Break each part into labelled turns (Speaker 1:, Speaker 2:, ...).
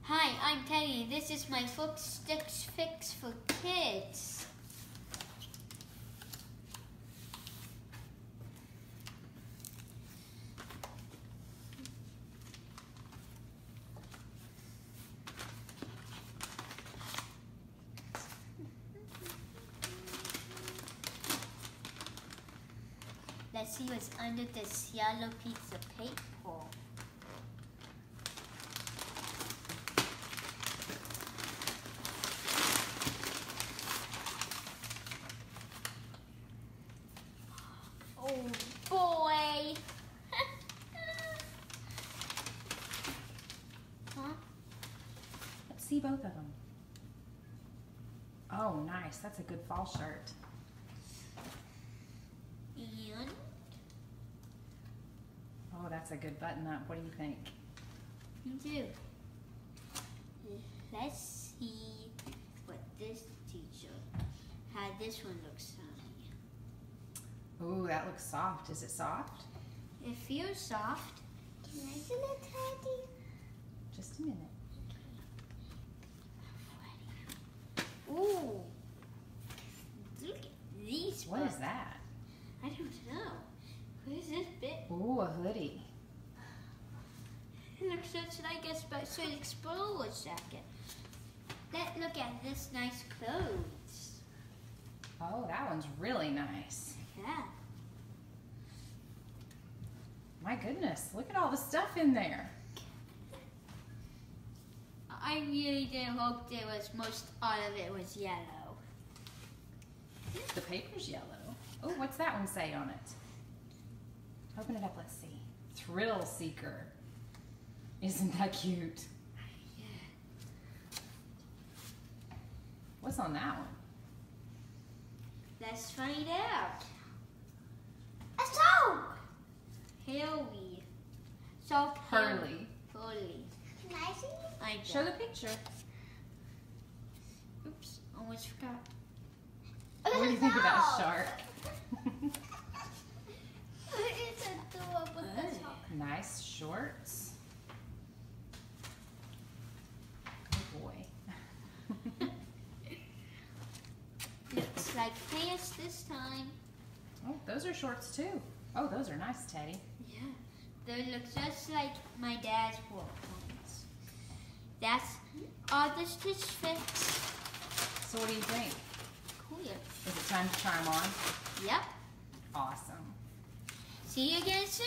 Speaker 1: Hi, I'm Teddy. This is my foot stitch fix for kids. Let's see what's under this yellow piece of paper. Oh boy! Huh?
Speaker 2: Let's see both of them. Oh, nice. That's a good fall shirt.
Speaker 1: And
Speaker 2: Oh, that's a good button up. What do you think?
Speaker 1: you do. Let's see what this teacher had. This one looks
Speaker 2: Ooh, that looks soft. Is it soft?
Speaker 1: It feels soft. Can I see it, Teddy?
Speaker 2: Just a minute.
Speaker 1: Ooh. Look at these
Speaker 2: What
Speaker 1: buttons.
Speaker 2: is that?
Speaker 1: I don't know. What is this bit?
Speaker 2: Ooh, a hoodie.
Speaker 1: It looks just like a special explorer jacket. Let's look at this nice clothes.
Speaker 2: Oh, that one's really nice.
Speaker 1: Yeah.
Speaker 2: My goodness, look at all the stuff in there.
Speaker 1: I really did hope there was all of it was yellow.
Speaker 2: The paper's yellow. Oh, what's that one say on it? Open it up, let's see. Thrill Seeker. Isn't that cute?
Speaker 1: Yeah.
Speaker 2: What's on that one?
Speaker 1: Let's find out. A soap! Hurley. Soap
Speaker 2: Hurley.
Speaker 1: Hurley. Can I see it? I
Speaker 2: Show the picture.
Speaker 1: Oops, almost forgot.
Speaker 2: What do you think of that shark?
Speaker 1: It's adorable.
Speaker 2: Nice shorts. Oh boy.
Speaker 1: Looks like pants this time.
Speaker 2: Oh, those are shorts too. Oh, those are nice, Teddy.
Speaker 1: Yeah. They look just like my dad's work pants. That's all the stitch fix.
Speaker 2: So what do you think?
Speaker 1: Cool.
Speaker 2: Is it time to try them on?
Speaker 1: Yep.
Speaker 2: Awesome.
Speaker 1: See you again soon.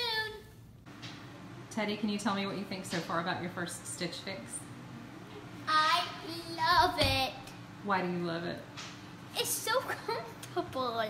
Speaker 2: Teddy, can you tell me what you think so far about your first stitch fix?
Speaker 1: I love it.
Speaker 2: Why do you love it?
Speaker 1: It's so comfortable.